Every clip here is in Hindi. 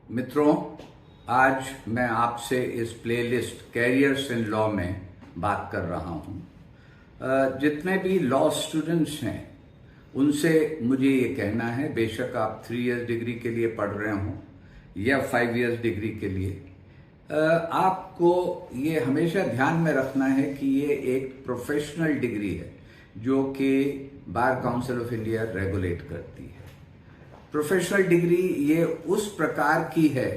मित्रों, आज मैं आपसे इस प्लेलिस्ट कैरियर्स इन लॉ में बात कर रहा हूँ। जितने भी लॉ स्टूडेंट्स हैं उनसे मुझे ये कहना है, बेशक आप 3 इयर्स डिग्री के लिए पढ़ रहे हों या 5 इयर्स डिग्री के लिए, आपको ये हमेशा ध्यान में रखना है कि ये एक प्रोफेशनल डिग्री है जो कि bar council of India regulate करती है। प्रोफेशनल डिग्री ये उस प्रकार की है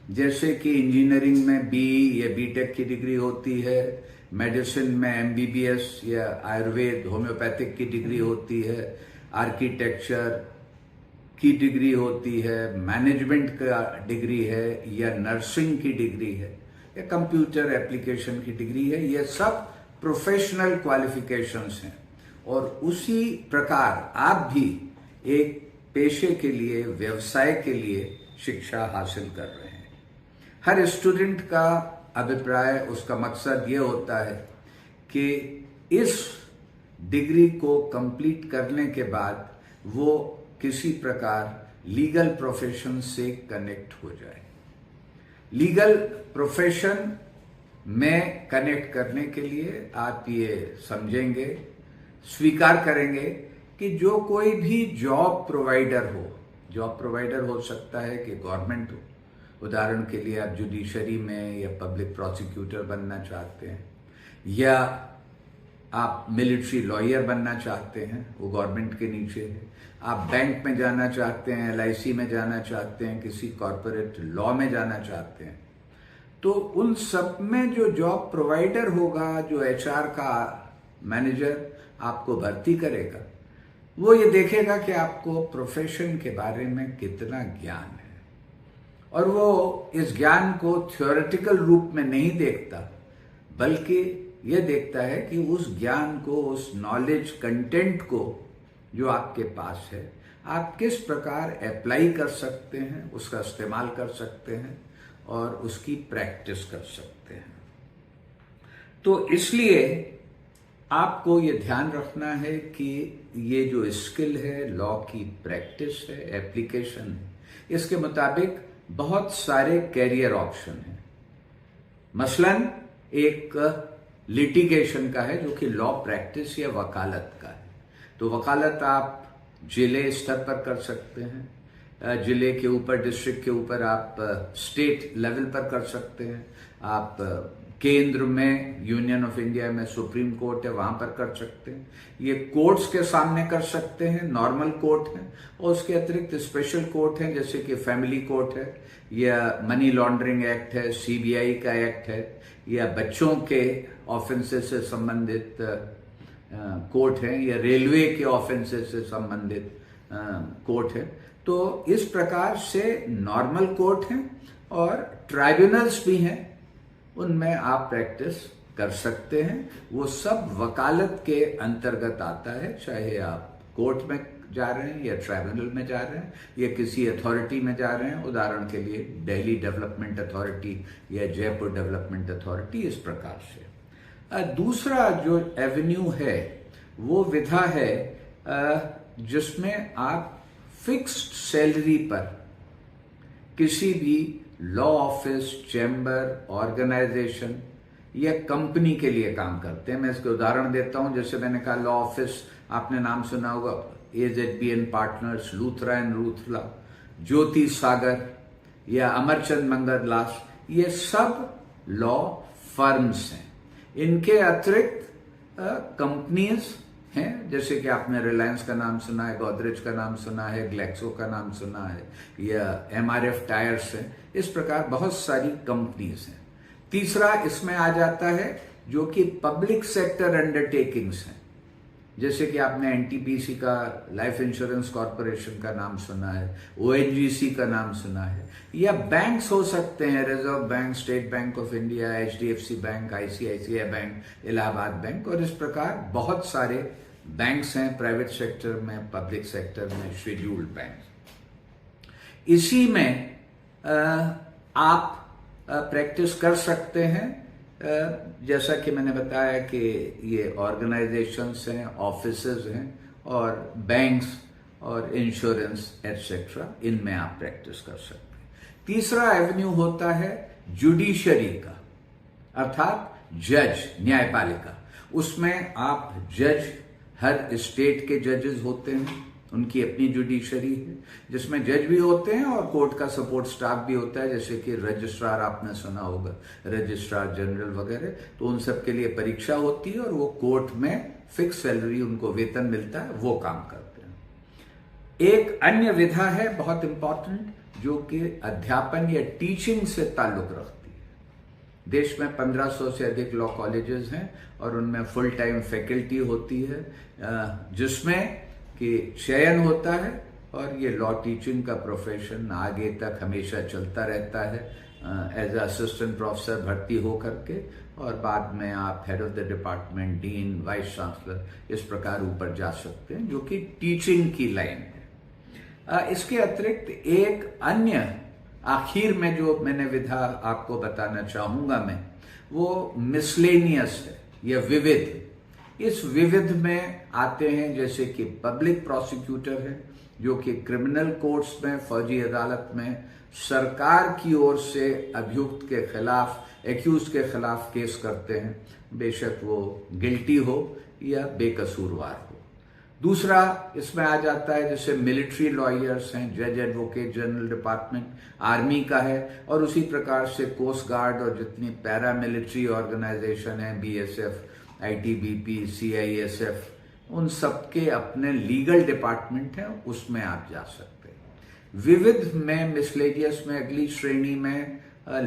जैसे कि इंजीनियरिंग में बीई या बीटेक की डिग्री होती है, मेडिसिन में एमबीबीएस या आयुर्वेद होम्योपैथिक की डिग्री होती है, आर्किटेक्चर की डिग्री होती है, मैनेजमेंट का डिग्री है या नर्सिंग की डिग्री है या कंप्यूटर एप्लीकेशन की डिग्री है। ये सब प्रोफेशनल क्वालिफिकेशंस हैं और उसी प्रकार आप भी एक पेशे के लिए, व्यवसाय के लिए शिक्षा हासिल कर रहे हैं। हर स्टूडेंट का अभिप्राय, उसका मकसद ये होता है कि इस डिग्री को कंप्लीट करने के बाद वो किसी प्रकार लीगल प्रोफेशन से कनेक्ट हो जाए। लीगल प्रोफेशन में कनेक्ट करने के लिए आप ये समझेंगे, स्वीकार करेंगे कि जो कोई भी जॉब प्रोवाइडर हो सकता है कि गवर्नमेंट हो। उदाहरण के लिए आप जुडिशरी में या पब्लिक प्रोसिक्यूटर बनना चाहते हैं या आप मिलिट्री लॉयर बनना चाहते हैं, वो गवर्नमेंट के नीचे है। आप बैंक में जाना चाहते हैं, एलआईसी में जाना चाहते हैं, किसी कॉरपोरेट लॉ में जाना चाहते हैं, तो उन सब में जो जॉब प्रोवाइडर होगा, जो एचआर का मैनेजर आपको भर्ती करेगा, वो ये देखेगा कि आपको प्रोफेशन के बारे में कितना ज्ञान है। और वो इस ज्ञान को थ्योरेटिकल रूप में नहीं देखता, बल्कि ये देखता है कि उस ज्ञान को, उस नॉलेज कंटेंट को जो आपके पास है, आप किस प्रकार अप्लाई कर सकते हैं, उसका इस्तेमाल कर सकते हैं और उसकी प्रैक्टिस कर सकते हैं। तो इसलिए आपको ये ध्यान रखना है कि ये जो स्किल है, लॉ की प्रैक्टिस है, एप्लीकेशन है, इसके मुताबिक बहुत सारे कैरियर ऑप्शन हैं। मसलन एक लिटिगेशन का है जो कि लॉ प्रैक्टिस या वकालत का है। तो वकालत आप जिले स्तर पर कर सकते हैं, जिले के ऊपर, डिस्ट्रिक्ट के ऊपर आप स्टेट लेवल पर कर सकते हैं, आप केंद्र में, यूनियन ऑफ इंडिया में सुप्रीम कोर्ट है, वहां पर कर सकते हैं। ये कोर्ट्स के सामने कर सकते हैं, नॉर्मल कोर्ट है, और उसके अतिरिक्त स्पेशल कोर्ट है जैसे कि फैमिली कोर्ट है या मनी लॉन्ड्रिंग एक्ट है, सीबीआई का एक्ट है, या बच्चों के ऑफेंसेस से संबंधित कोर्ट है, या रेलवे के ऑफेंसेस से संबंधित कोर्ट है। तो इस प्रकार से नॉर्मल कोर्ट हैं और ट्राइब्यूनल्स भी हैं, उनमें आप प्रैक्टिस कर सकते हैं। वो सब वकालत के अंतर्गत आता है, चाहे आप कोर्ट में जा रहे हैं या ट्राइब्यूनल में जा रहे हैं या किसी अथॉरिटी में जा रहे हैं। उदाहरण के लिए दिल्ली डेवलपमेंट अथॉरिटी या जयपुर डेवलपमेंट अथॉरिटी, इस प्रकार से। दूसरा जो एवेन्यू है वो विधा है जिसमें आप फिक्स्ड सैलरी पर किसी भी लॉ ऑफिस, चैम्बर, ऑर्गेनाइजेशन या कंपनी के लिए काम करते हैं। मैं इसके उदाहरण देता हूं। जैसे मैंने कहा, लॉ ऑफिस आपने नाम सुना होगा, AZBN partners, Luthra and Luthra, Jyoti Sagar या अमरचंद मंगलदास, ये सब लॉ फर्म्स हैं। इनके अतिरिक्त कंपनीज हैं, जैसे कि आपने रिलायंस का नाम सुना है, गोदरेज का नाम सुना है, ग्लेक्सो का नाम सुना है, या MRF टायर्स है। इस प्रकार बहुत सारी कंपनीज हैं। तीसरा इसमें आ जाता है जो कि पब्लिक सेक्टर अंडरटेकिंग्स हैं, जैसे कि आपने NTPC का, लाइफ इंश्योरेंस कॉर्पोरेशन का नाम सुना है, ONGC का नाम सुना है, या बैंक्स हो सकते हैं, reserve bank, state bank of India, HDFC bank, ICICI bank, Allahabad bank, और इस प्रकार बहुत सारे बैंक्स हैं, प्राइवेट सेक्टर में, पब्लिक सेक्टर में, शेड्यूल्ड बैंक। इसी में आप प्रैक्टिस कर सकते हैं। जैसा कि मैंने बताया कि ये ऑर्गेनाइजेशंस हैं, ऑफिसेज हैं और बैंक्स और इंश्योरेंस एटसेट्रा, इनमें आप प्रैक्टिस कर सकते हैं। तीसरा एवेन्यू होता है जुडिशरी का, अर्थात जज, न्यायपालिका। उसमें आप जज, हर स्टेट के जजेस होते हैं, उनकी अपनी जुडिशरी है जिसमें जज भी होते हैं और कोर्ट का सपोर्ट स्टाफ भी होता है, जैसे कि रजिस्ट्रार आपने सुना होगा, रजिस्ट्रार जनरल वगैरह। तो उन सब के लिए परीक्षा होती है और वो कोर्ट में फिक्स सैलरी, उनको वेतन मिलता है, वो काम करते हैं। एक अन्य विधा है बहुत इंपॉर्टेंट, जो कि अध्यापन या टीचिंग से ताल्लुक रखती है। देश में 1500 से अधिक लॉ कॉलेजेस हैं और उनमें फुल टाइम फैकल्टी होती है, जिसमें कि चयन होता है और ये लॉ टीचिंग का प्रोफेशन आगे तक हमेशा चलता रहता है, एज असिस्टेंट प्रोफेसर भर्ती हो करके, और बाद में आप head of the department, dean, vice chancellor, इस प्रकार ऊपर जा सकते हैं, जो कि टीचिंग की लाइन है। इसके अतिरिक्त एक अन्य आखिर में जो मैंने विधा आपको बताना चाहूंगा मैं, वो मिसलेनियस है या विविध। इस विविध में आते हैं जैसे कि पब्लिक प्रोसिक्यूटर है, जो कि क्रिमिनल कोर्ट्स में, फौजी अदालत में सरकार की ओर से अभियुक्त के खिलाफ, एक्यूज के खिलाफ केस करते हैं, बेशक वो गिल्टी हो या बेकसूरवार हो। दूसरा इसमें आ जाता है जैसे मिलिट्री लॉयर्स हैं, जज, एडवोकेट जनरल डिपार्टमेंट आर्मी का है, और उसी प्रकार से कोस्ट गार्ड और जितनी पैरा मिलिट्री ऑर्गेनाइजेशन है, बीएसएफ, आईटीबीपी, सीआईएसएफ, उन सबके अपने लीगल डिपार्टमेंट हैं, उसमें आप जा सकते हैं। विविध में, मिसलेनियस में अगली श्रेणी में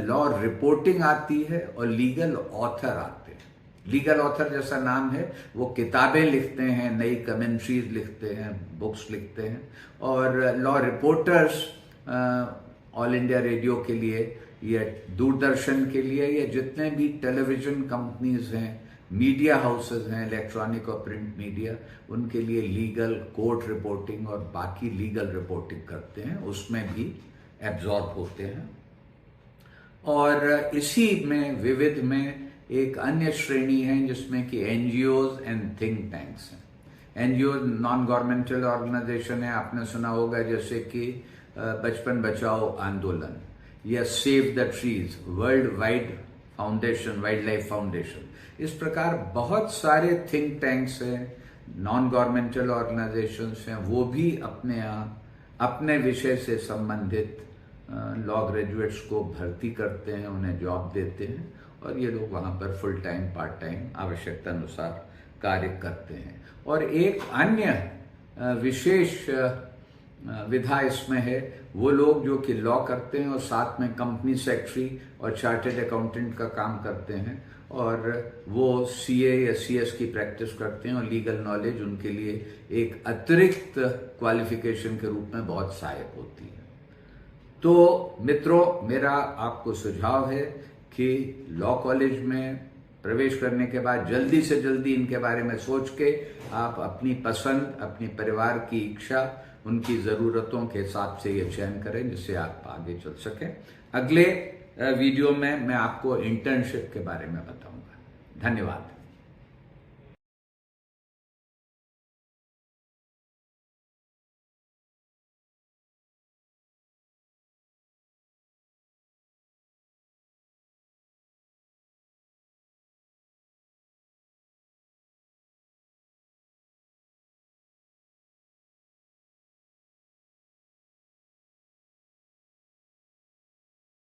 लॉ रिपोर्टिंग आती है और लीगल ऑथर आते हैं। लीगल ऑथर जैसा नाम है, वो किताबें लिखते हैं, नई कमेंट्रीज लिखते हैं, बुक्स लिखते हैं। और law reporters all India radio के लिए या दूरदर्शन के लिए या जितने भी टेलीविजन कंपनीज हैं, मीडिया हाउसेज हैं, इलेक्ट्रॉनिक और प्रिंट मीडिया, उनके लिए लीगल, कोर्ट रिपोर्टिंग और बाकी लीगल रिपोर्टिंग करते हैं, उसमें भी एब्जॉर्ब होते हैं। और इसी में विविध में एक अन्य श्रेणी है जिसमें कि एनजीओज एंड थिंक टैंक्स हैं। एनजीओ नॉन गवर्नमेंटल ऑर्गेनाइजेशन है, आपने सुना होगा, जैसे कि बचपन बचाओ आंदोलन या save the trees, world wide foundation, wild life foundation. इस प्रकार बहुत सारे थिंक टैंक्स हैं, नॉन गवर्नमेंटल ऑर्गेनाइजेशंस हैं, वो भी अपने यहाँ अपने विषय से संबंधित लॉ ग्रेजुएट्स को भर्ती करते हैं, उन्हें जॉब देते हैं और ये लोग वहाँ पर फुल टाइम, पार्ट टाइम आवश्यकता अनुसार कार्य करते हैं। और एक अन्य विशेष विधा इसमें है, वो लोग जो कि लॉ करते हैं और साथ में कंपनी सेक्रेटरी और चार्टर्ड अकाउंटेंट का काम करते हैं, और वो सीए या सीएस की प्रैक्टिस करते हैं, और लीगल नॉलेज उनके लिए एक अतिरिक्त क्वालिफिकेशन के रूप में बहुत सहायक होती है। तो मित्रों, मेरा आपको सुझाव है कि लॉ कॉलेज में प्रवेश करने के बाद जल्दी से जल्दी इनके बारे में सोच के आप अपनी पसंद, अपनी परिवार की इच्छा, उनकी ज़रूरतों के हिसाब से ये चयन करें, जिससे आप आगे चल सकें। अगले वीडियो में मैं आपको इंटर्नशिप के बारे में बताऊंगा। धन्यवाद।